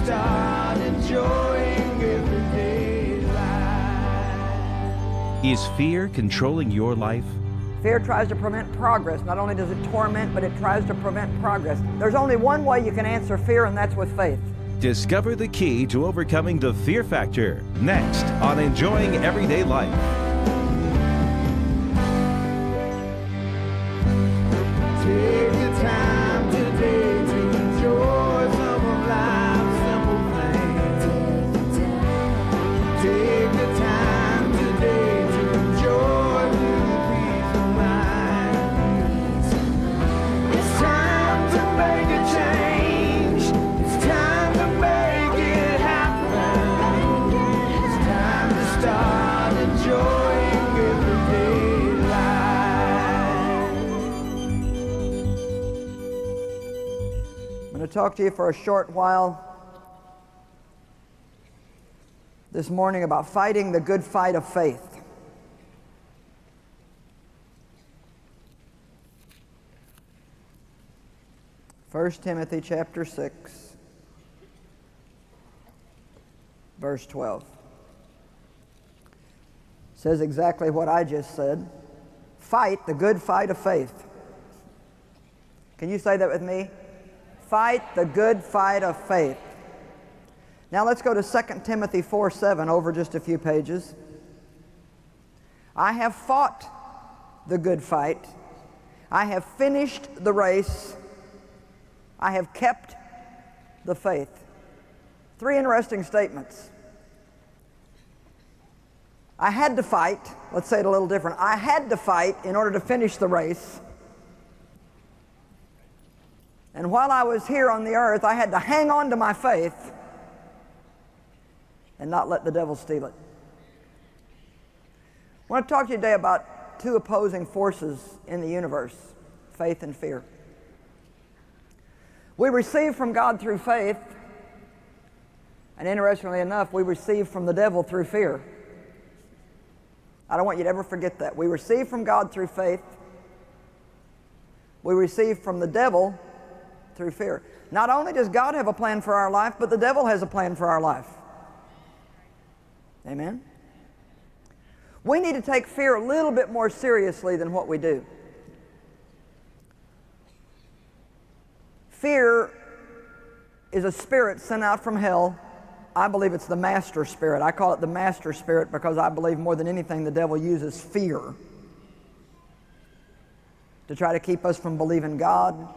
start enjoying everyday life. Is fear controlling your life? Fear tries to prevent progress. Not only does it torment, but it tries to prevent progress. There's only one way you can answer fear, and that's with faith. Discover the key to overcoming the fear factor next on Enjoying Everyday Life. Take your time today to enjoy some of life's simple things. Take the time today to enjoy little peace of mind. It's time to make a change. It's time to make it happen. It's time to start enjoying everyday life. I'm going to talk to you for a short while this morning about fighting the good fight of faith. First Timothy chapter 6, verse 12. Says exactly what I just said. Fight the good fight of faith. Can you say that with me? Fight the good fight of faith. Now let's go to 2 Timothy 4:7 over just a few pages. I have fought the good fight. I have finished the race. I have kept the faith. Three interesting statements. I had to fight. Let's say it a little different. I had to fight in order to finish the race. And while I was here on the earth, I had to hang on to my faith and not let the devil steal it. I want to talk to you today about two opposing forces in the universe, faith and fear. We receive from God through faith, and interestingly enough, we receive from the devil through fear. I don't want you to ever forget that. We receive from God through faith. We receive from the devil through fear. Not only does God have a plan for our life, but the devil has a plan for our life. Amen? We need to take fear a little bit more seriously than what we do. Fear is a spirit sent out from hell. I believe it's the master spirit. I call it the master spirit because I believe more than anything the devil uses fear to try to keep us from believing God.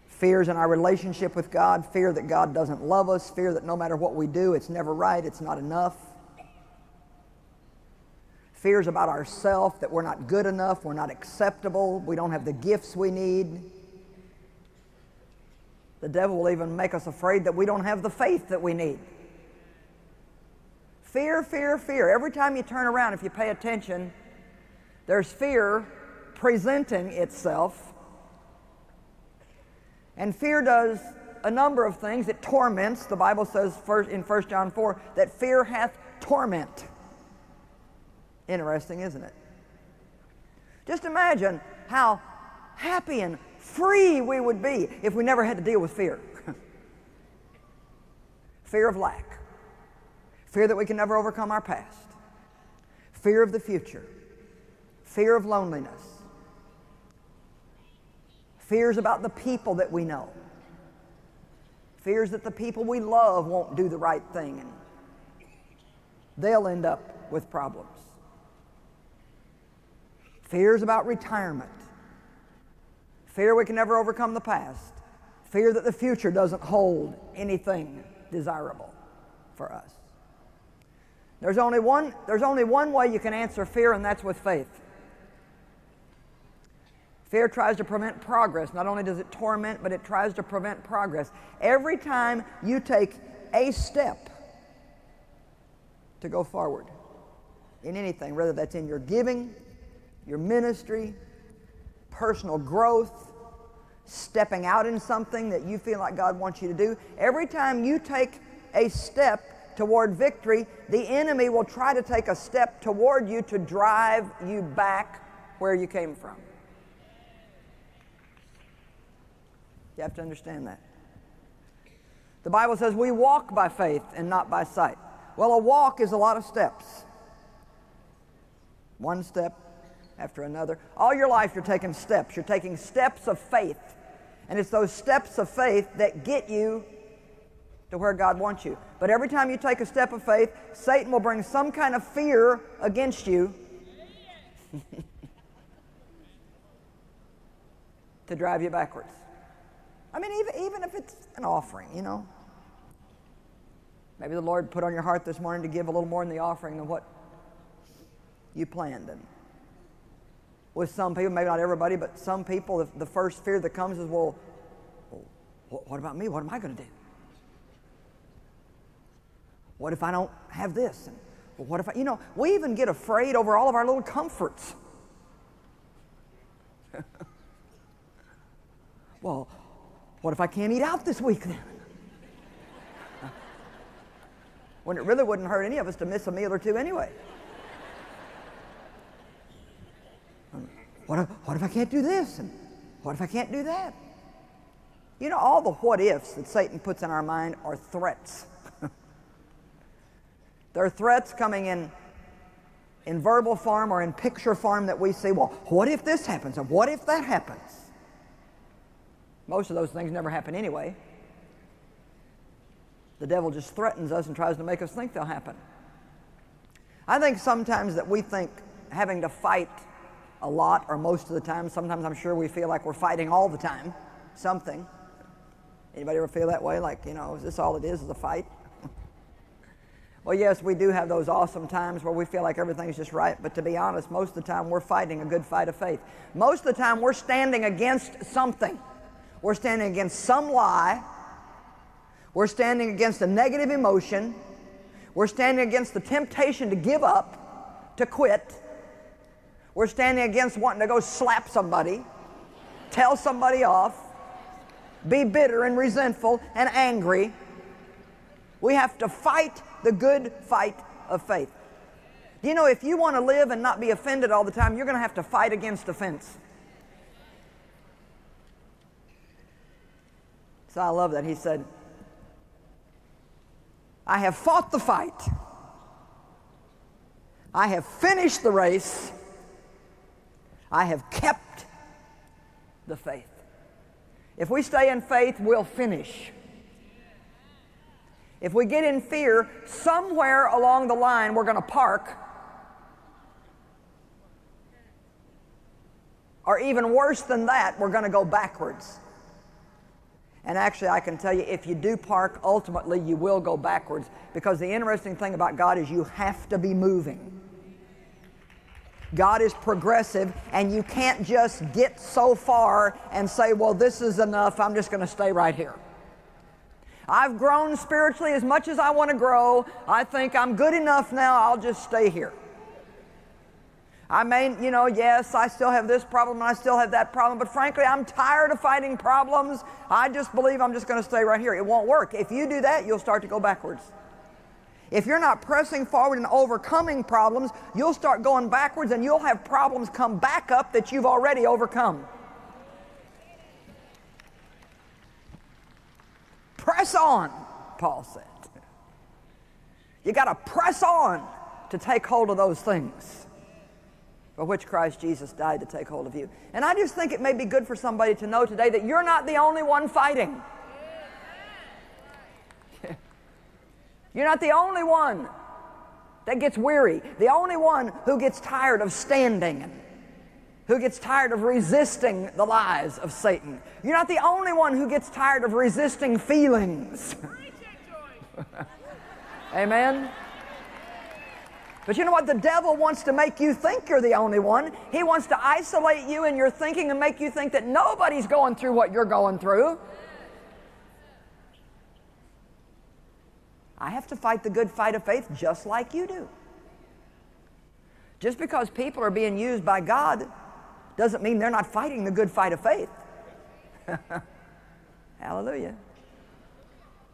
Fears in our relationship with God, fear that God doesn't love us, fear that no matter what we do, it's never right, it's not enough. Fears about ourselves, that we're not good enough, we're not acceptable, we don't have the gifts we need. The devil will even make us afraid that we don't have the faith that we need. Fear, fear, fear. Every time you turn around, if you pay attention, there's fear presenting itself. And fear does a number of things. It torments. The Bible says in 1 John 4 that fear hath torment. Interesting, isn't it? Just imagine how happy and free we would be if we never had to deal with fear. Fear of lack. Fear that we can never overcome our past. Fear of the future. Fear of loneliness. Fears about the people that we know. Fears that the people we love won't do the right thing and they'll end up with problems. Fears about retirement. Fear we can never overcome the past. Fear that the future doesn't hold anything desirable for us. There's only one way you can answer fear, and that's with faith. Fear tries to prevent progress. Not only does it torment, but it tries to prevent progress. Every time you take a step to go forward in anything, whether that's in your giving, your ministry, personal growth, stepping out in something that you feel like God wants you to do, every time you take a step toward victory, the enemy will try to take a step toward you to drive you back where you came from. You have to understand that. The Bible says we walk by faith and not by sight. Well, a walk is a lot of steps. One step after another. All your life you're taking steps. You're taking steps of faith. And it's those steps of faith that get you to where God wants you. But every time you take a step of faith, Satan will bring some kind of fear against you to drive you backwards. I mean, even if it's an offering, you know. Maybe the Lord put on your heart this morning to give a little more in the offering than what you planned. And with some people, maybe not everybody, but some people, the first fear that comes is, well, what about me? What am I going to do? What if I don't have this? And what if I, you know, we even get afraid over all of our little comforts. Well, what if I can't eat out this week then? When it really wouldn't hurt any of us to miss a meal or two anyway. What if I can't do this? And what if I can't do that? You know, all the what ifs that Satan puts in our mind are threats. There are threats coming in verbal form or in picture form that we see, well, what if this happens? Or what if that happens? Most of those things never happen anyway. The devil just threatens us and tries to make us think they'll happen. I think sometimes that we think having to fight a lot, or most of the time, sometimes I'm sure we feel like we're fighting all the time, something. Anybody ever feel that way? Like, you know, is this all it is a fight? Well, yes, we do have those awesome times where we feel like everything's just right, but to be honest, most of the time we're fighting a good fight of faith. Most of the time we're standing against something. We're standing against some lie. We're standing against a negative emotion. We're standing against the temptation to give up, to quit. We're standing against wanting to go slap somebody, tell somebody off, be bitter and resentful and angry. We have to fight the good fight of faith. You know, if you want to live and not be offended all the time, you're going to have to fight against offense. So I love that. He said, I have fought the fight. I have finished the race. I have kept the faith. If we stay in faith, we'll finish. If we get in fear, somewhere along the line we're going to park. Or even worse than that, we're going to go backwards. And actually, I can tell you, if you do park, ultimately you will go backwards. Because the interesting thing about God is you have to be moving. God is progressive, and you can't just get so far and say, well, this is enough, I'm just going to stay right here. I've grown spiritually as much as I want to grow. I think I'm good enough now, I'll just stay here. I may, you know, yes, I still have this problem and I still have that problem, but frankly, I'm tired of fighting problems. I just believe I'm just going to stay right here. It won't work. If you do that, you'll start to go backwards. If you're not pressing forward and overcoming problems, you'll start going backwards and you'll have problems come back up that you've already overcome. Press on, Paul said. You got to press on to take hold of those things for which Christ Jesus died to take hold of you. And I just think it may be good for somebody to know today that you're not the only one fighting. You're not the only one that gets weary, the only one who gets tired of standing, and who gets tired of resisting the lies of Satan. You're not the only one who gets tired of resisting feelings. Amen? But you know what? The devil wants to make you think you're the only one. He wants to isolate you in your thinking and make you think that nobody's going through what you're going through. I have to fight the good fight of faith just like you do. Just because people are being used by God doesn't mean they're not fighting the good fight of faith. Hallelujah.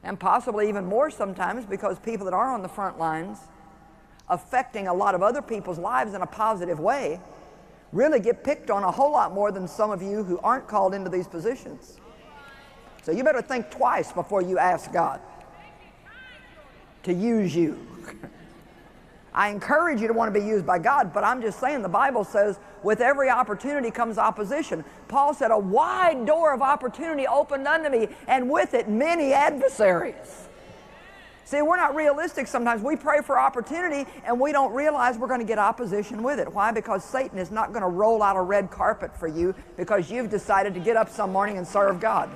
And possibly even more sometimes because people that are on the front lines affecting a lot of other people's lives in a positive way really get picked on a whole lot more than some of you who aren't called into these positions. So you better think twice before you ask God to use you. I encourage you to want to be used by God, but I'm just saying the Bible says with every opportunity comes opposition. Paul said, a wide door of opportunity opened unto me, and with it many adversaries. See, we're not realistic sometimes. We pray for opportunity and we don't realize we're going to get opposition with it. Why? Because Satan is not going to roll out a red carpet for you because you've decided to get up some morning and serve God.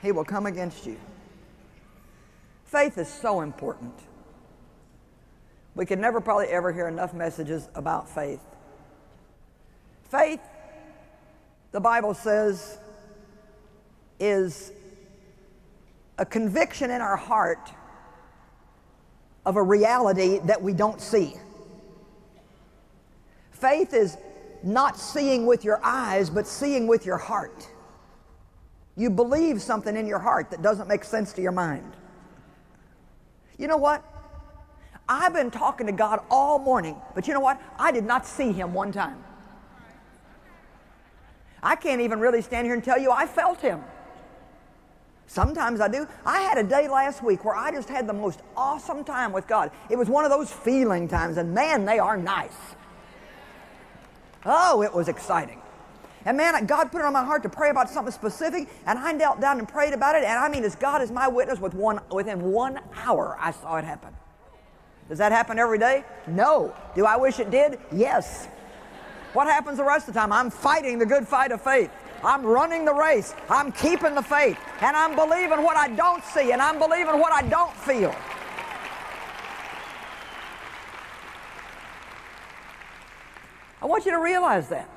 He will come against you. Faith is so important. We could never probably ever hear enough messages about faith. Faith, the Bible says, is a conviction in our heart of a reality that we don't see. Faith is not seeing with your eyes, but seeing with your heart. You believe something in your heart that doesn't make sense to your mind. You know what? I've been talking to God all morning, but you know what? I did not see Him one time. I can't even really stand here and tell you I felt Him. Sometimes I do. I had a day last week where I just had the most awesome time with God. It was one of those feeling times, and man, they are nice. Oh, it was exciting. And man, God put it on my heart to pray about something specific, and I knelt down and prayed about it, and I mean, as God is my witness, within 1 hour, I saw it happen. Does that happen every day? No. Do I wish it did? Yes. What happens the rest of the time? I'm fighting the good fight of faith. I'm running the race. I'm keeping the faith. And I'm believing what I don't see, and I'm believing what I don't feel. I want you to realize that.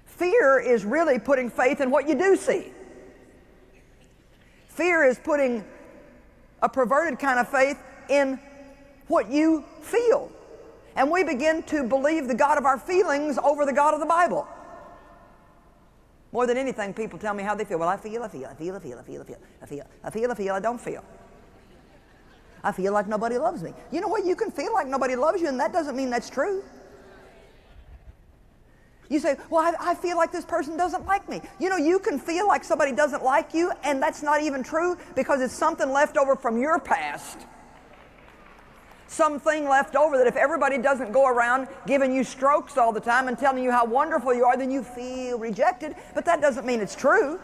Fear is really putting faith in what you do see. Fear is putting a perverted kind of faith in what you feel. And we begin to believe the God of our feelings over the God of the Bible. More than anything, people tell me how they feel. Well, I feel, I don't feel. I feel like nobody loves me. You know what? You can feel like nobody loves you, and that doesn't mean that's true. You say, well, I feel like this person doesn't like me. You know, you can feel like somebody doesn't like you, and that's not even true because it's something left over from your past. Something left over that if everybody doesn't go around giving you strokes all the time and telling you how wonderful you are, then you feel rejected, but that doesn't mean it's true.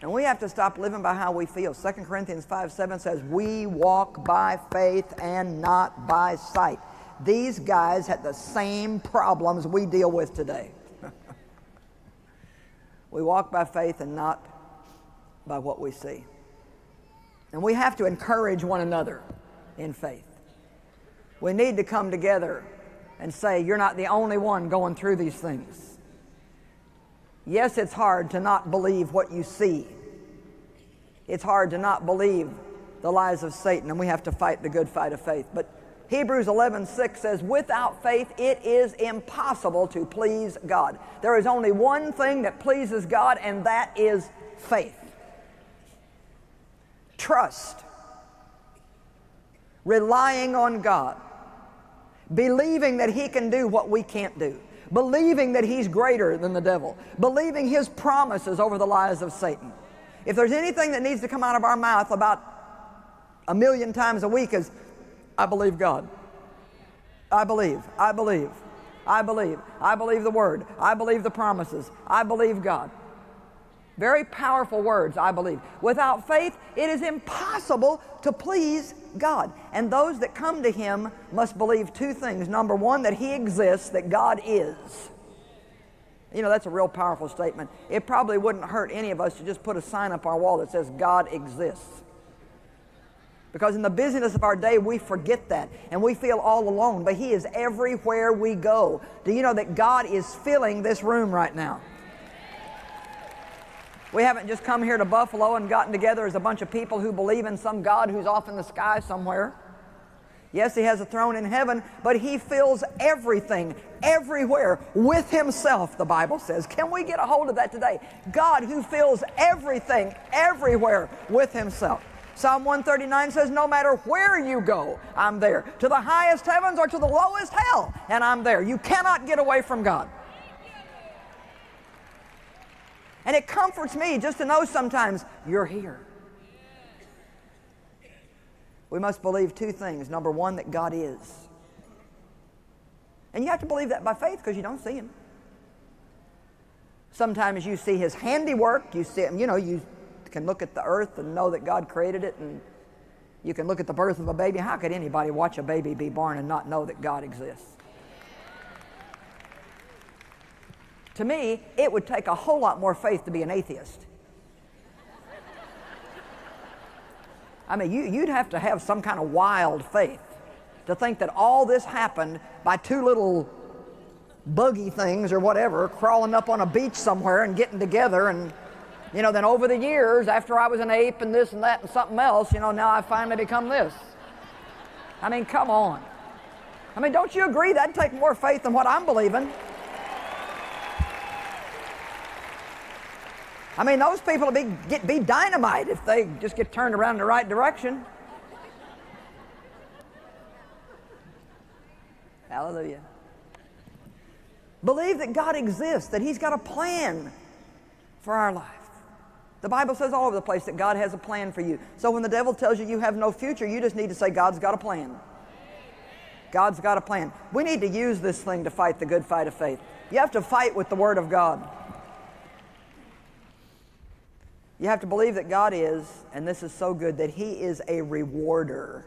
And we have to stop living by how we feel. 2 Corinthians 5:7 says, we walk by faith and not by sight. These guys had the same problems we deal with today. We walk by faith and not by what we see. And we have to encourage one another in faith. We need to come together and say, you're not the only one going through these things. Yes, it's hard to not believe what you see. It's hard to not believe the lies of Satan, and we have to fight the good fight of faith. But Hebrews 11:6 says, without faith it is impossible to please God. There is only one thing that pleases God, and that is faith. Trust. Relying on God. Believing that He can do what we can't do. Believing that He's greater than the devil. Believing His promises over the lies of Satan. If there's anything that needs to come out of our mouth about 1,000,000 times a week is, I believe God. I believe. I believe. I believe. I believe the Word. I believe the promises. I believe God. Very powerful words, I believe. Without faith, it is impossible to please God. And those that come to Him must believe two things. Number one, that He exists, that God is. You know, that's a real powerful statement. It probably wouldn't hurt any of us to just put a sign up our wall that says, God exists. Because in the busyness of our day, we forget that, and we feel all alone. But He is everywhere we go. Do you know that God is filling this room right now? We haven't just come here to Buffalo and gotten together as a bunch of people who believe in some God who's off in the sky somewhere. Yes, He has a throne in heaven, but He fills everything, everywhere, with Himself, the Bible says. Can we get a hold of that today? God who fills everything, everywhere, with Himself. Psalm 139 says, no matter where you go, I'm there. To the highest heavens or to the lowest hell, and I'm there. You cannot get away from God. And it comforts me just to know sometimes you're here. We must believe two things. Number one, that God is. And you have to believe that by faith because you don't see Him. Sometimes you see His handiwork. You see Him, you can look at the earth and know that God created it, and you can look at the birth of a baby. How could anybody watch a baby be born and not know that God exists? To me, it would take a whole lot more faith to be an atheist. I mean, you'd have to have some kind of wild faith to think that all this happened by two little buggy things or whatever crawling up on a beach somewhere and getting together, and then over the years, after I was an ape and this and that and something else, now I finally become this. I mean, come on. I mean, don't you agree that'd take more faith than what I'm believing? I mean, those people would be dynamite if they just get turned around in the right direction. Hallelujah. Believe that God exists, that He's got a plan for our life. The Bible says all over the place that God has a plan for you. So when the devil tells you you have no future, you just need to say, God's got a plan. God's got a plan. We need to use this thing to fight the good fight of faith. You have to fight with the Word of God. You have to believe that God is, and this is so good, that He is a rewarder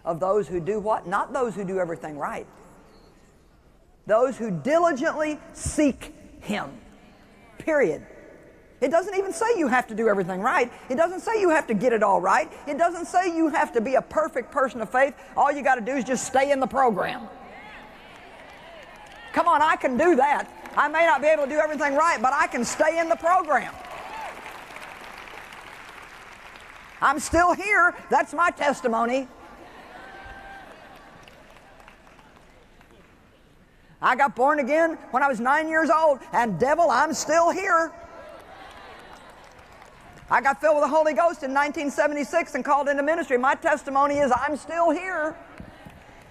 of those who do what? Not those who do everything right. Those who diligently seek Him. Period. It doesn't even say you have to do everything right. It doesn't say you have to get it all right. It doesn't say you have to be a perfect person of faith. All you got to do is just stay in the program. Come on, I can do that. I may not be able to do everything right, but I can stay in the program. I'm still here. That's my testimony. I got born again when I was 9 years old, and devil, I'm still here. I got filled with the Holy Ghost in 1976 and called into ministry. My testimony is I'm still here.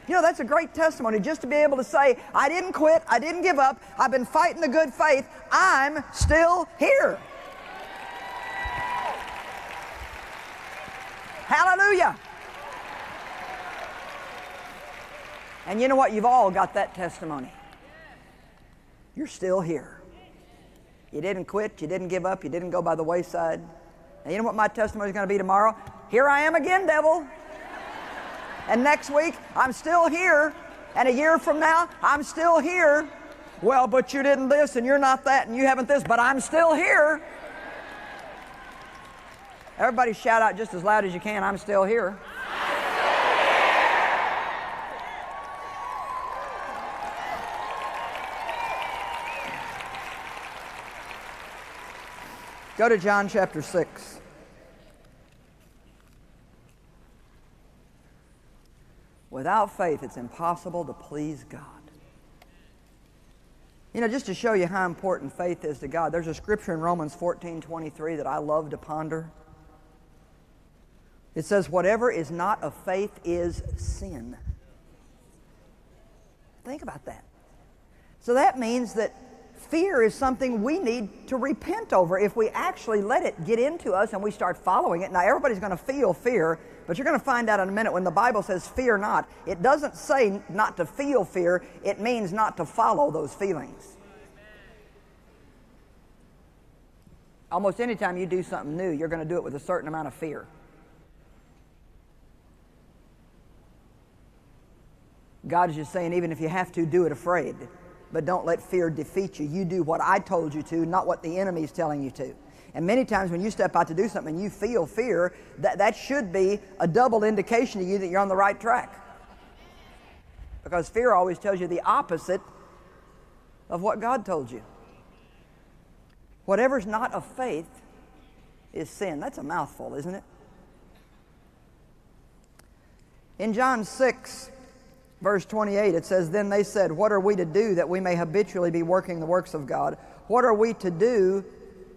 That's a great testimony, just to be able to say, I didn't quit, I didn't give up, I've been fighting the good faith, I'm still here. Hallelujah. And you know what? You've all got that testimony. You're still here. You didn't quit, you didn't give up, you didn't go by the wayside. And you know what my testimony is going to be tomorrow? Here I am again, devil. And next week, I'm still here. And a year from now, I'm still here. Well, but you didn't this, and you're not that, and you haven't this, but I'm still here. Everybody shout out just as loud as you can, I'm still here. Go to John chapter 6. Without faith, it's impossible to please God. Just to show you how important faith is to God, there's a scripture in Romans 14:23 that I love to ponder. It says, whatever is not of faith is sin. Think about that. So that means that fear is something we need to repent over if we actually let it get into us and we start following it. Now, everybody's going to feel fear, but you're going to find out in a minute when the Bible says fear not, it doesn't say not to feel fear, it means not to follow those feelings. Almost any time you do something new, you're going to do it with a certain amount of fear. God is just saying, even if you have to, do it afraid. But don't let fear defeat you. You do what I told you to, not what the enemy is telling you to. And many times when you step out to do something and you feel fear, that should be a double indication to you that you're on the right track. Because fear always tells you the opposite of what God told you. Whatever's not of faith is sin. That's a mouthful, isn't it? In John 6, verse 28, it says, then they said, what are we to do that we may habitually be working the works of God? What are we to do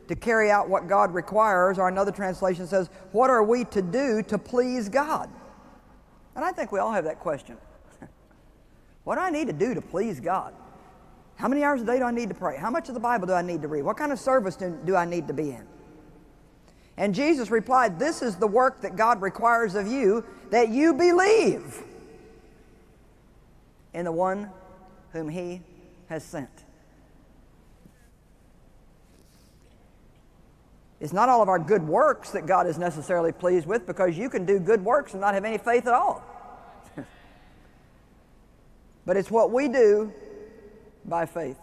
to carry out what God requires, or another translation says, what are we to do to please God? And I think we all have that question. What do I need to do to please God? How many hours a day do I need to pray? How much of the Bible do I need to read? What kind of service do I need to be in? And Jesus replied, this is the work that God requires of you, that you believe in the one whom He has sent. It's not all of our good works that God is necessarily pleased with, because you can do good works and not have any faith at all. But it's what we do by faith.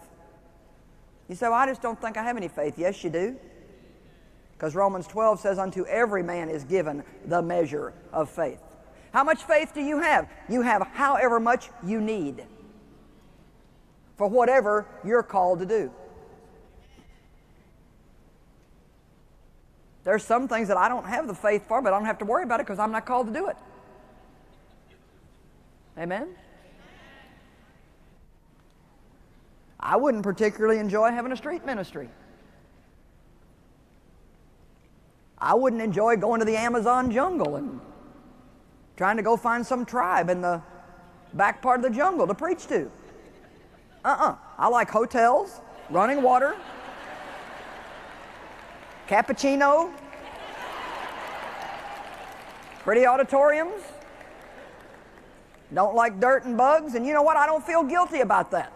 You say, well, I just don't think I have any faith. Yes, you do. Because Romans 12 says, unto every man is given the measure of faith. How much faith do you have? You have however much you need for whatever you're called to do. There's some things that I don't have the faith for, but I don't have to worry about it because I'm not called to do it. Amen? I wouldn't particularly enjoy having a street ministry. I wouldn't enjoy going to the Amazon jungle and trying to go find some tribe in the back part of the jungle to preach to. I like hotels, running water, cappuccino, pretty auditoriums. Don't like dirt and bugs, and you know what? I don't feel guilty about that.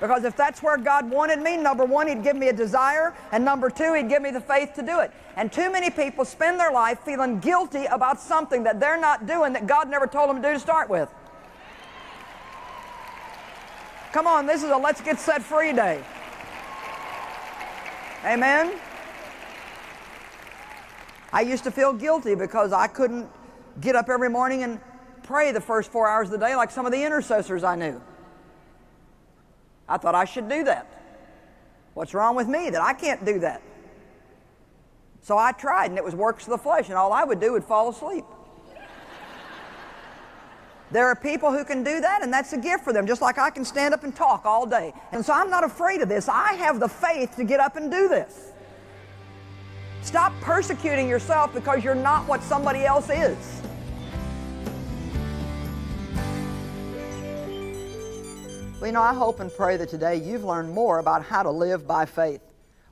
Because if that's where God wanted me, number one, He'd give me a desire, and number two, He'd give me the faith to do it. And too many people spend their life feeling guilty about something that they're not doing that God never told them to do to start with. Come on, this is a let's get set free day. Amen? I used to feel guilty because I couldn't get up every morning and pray the first 4 hours of the day like some of the intercessors I knew. I thought I should do that. What's wrong with me that I can't do that? So I tried, and it was works of the flesh, and all I would do would fall asleep. There are people who can do that, and that's a gift for them, just like I can stand up and talk all day. And so I'm not afraid of this. I have the faith to get up and do this. Stop persecuting yourself because you're not what somebody else is. Well, you know, I hope and pray that today you've learned more about how to live by faith.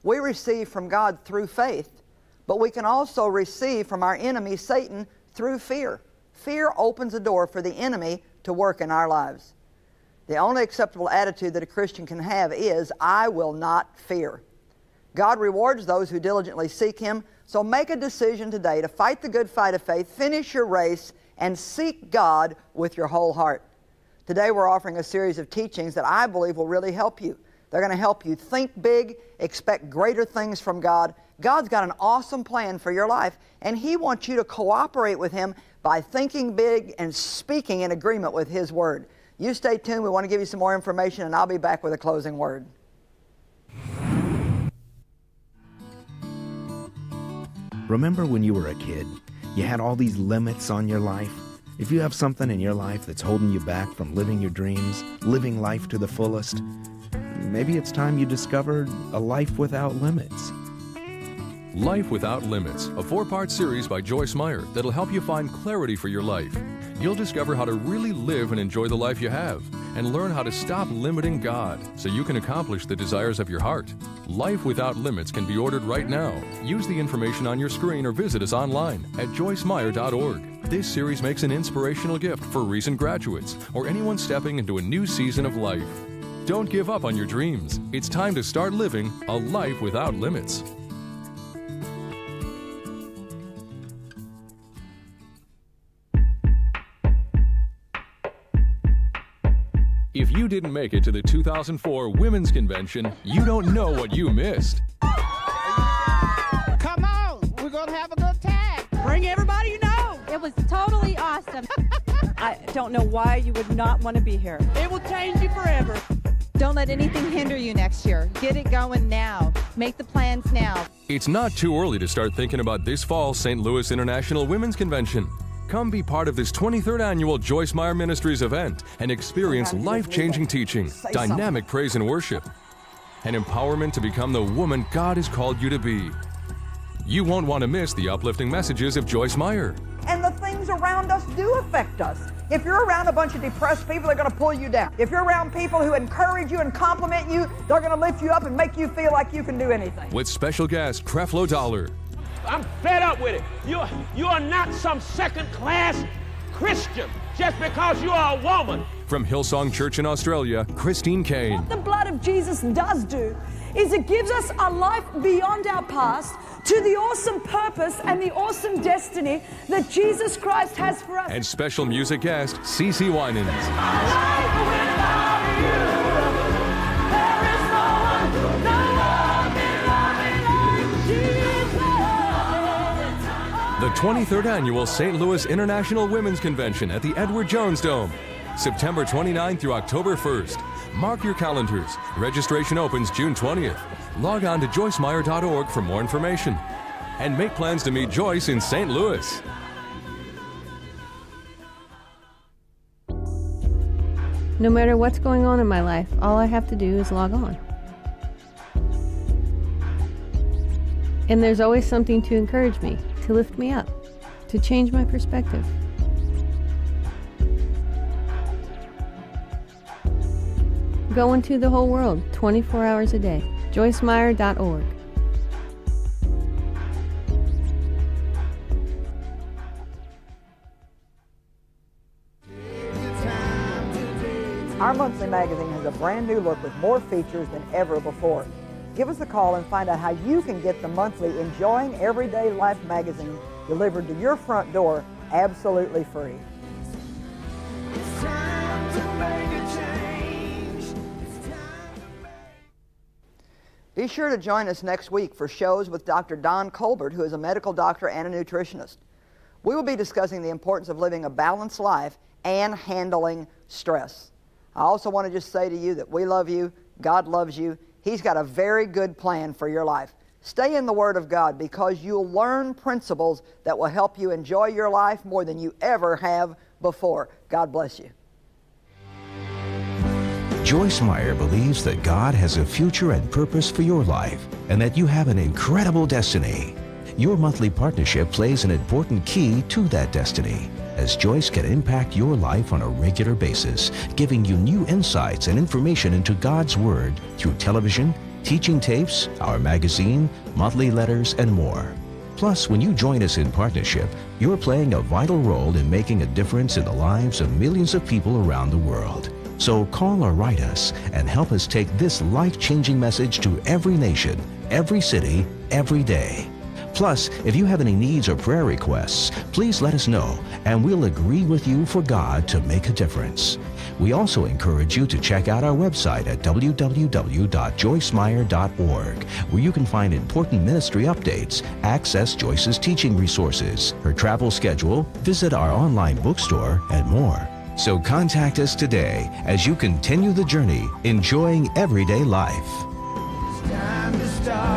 We receive from God through faith, but we can also receive from our enemy, Satan, through fear. Fear opens a door for the enemy to work in our lives. The only acceptable attitude that a Christian can have is, I will not fear. God rewards those who diligently seek Him, so make a decision today to fight the good fight of faith, finish your race, and seek God with your whole heart. Today we're offering a series of teachings that I believe will really help you. They're going to help you think big, expect greater things from God. God's got an awesome plan for your life, and He wants you to cooperate with Him by thinking big and speaking in agreement with His Word. You stay tuned. We want to give you some more information, and I'll be back with a closing word. Remember when you were a kid? You had all these limits on your life. If you have something in your life that's holding you back from living your dreams, living life to the fullest, maybe it's time you discovered a life without limits. Life Without Limits, a 4-part series by Joyce Meyer that'll help you find clarity for your life. You'll discover how to really live and enjoy the life you have, and learn how to stop limiting God so you can accomplish the desires of your heart. Life Without Limits can be ordered right now. Use the information on your screen or visit us online at joycemeyer.org. This series makes an inspirational gift for recent graduates or anyone stepping into a new season of life. Don't give up on your dreams. It's time to start living a life without limits. If you didn't make it to the 2004 Women's Convention, you don't know what you missed. Come on, we're going to have a good time. Bring everybody you know. It was totally awesome. I don't know why you would not want to be here. It will change you forever. Don't let anything hinder you next year. Get it going now. Make the plans now. It's not too early to start thinking about this fall's St. Louis International Women's Convention. Come be part of this 23rd annual Joyce Meyer Ministries event and experience life-changing teaching, dynamic praise and worship, and empowerment to become the woman God has called you to be. You won't want to miss the uplifting messages of Joyce Meyer. And the things around us do affect us. If you're around a bunch of depressed people, they're going to pull you down. If you're around people who encourage you and compliment you, they're going to lift you up and make you feel like you can do anything. With special guest Creflo Dollar. I'm fed up with it. You are not some second-class Christian just because you are a woman. From Hillsong Church in Australia, Christine Kane. What the blood of Jesus does do is it gives us a life beyond our past to the awesome purpose and the awesome destiny that Jesus Christ has for us. And special music guest, CeCe Winans. The 23rd Annual St. Louis International Women's Convention at the Edward Jones Dome, September 29th through October 1st. Mark your calendars. Registration opens June 20th. Log on to joycemeyer.org for more information. And make plans to meet Joyce in St. Louis. No matter what's going on in my life, all I have to do is log on. And there's always something to encourage me, to lift me up, to change my perspective. Go into the whole world 24 hours a day. joycemeyer.org. Our monthly magazine has a brand new look with more features than ever before. Give us a call and find out how you can get the monthly Enjoying Everyday Life magazine delivered to your front door absolutely free. It's time to make a change. It's time to make... Be sure to join us next week for shows with Dr. Don Colbert, who is a medical doctor and a nutritionist. We will be discussing the importance of living a balanced life and handling stress. I also want to just say to you that we love you, God loves you. He's got a very good plan for your life. Stay in the Word of God because you'll learn principles that will help you enjoy your life more than you ever have before. God bless you. Joyce Meyer believes that God has a future and purpose for your life and that you have an incredible destiny. Your monthly partnership plays an important key to that destiny, as Joyce can impact your life on a regular basis, giving you new insights and information into God's Word through television, teaching tapes, our magazine, monthly letters, and more. Plus, when you join us in partnership, you're playing a vital role in making a difference in the lives of millions of people around the world. So call or write us and help us take this life-changing message to every nation, every city, every day. Plus, if you have any needs or prayer requests, please let us know, and we'll agree with you for God to make a difference. We also encourage you to check out our website at www.joycemeyer.org, where you can find important ministry updates, access Joyce's teaching resources, her travel schedule, visit our online bookstore, and more. So contact us today as you continue the journey enjoying everyday life. It's time to start.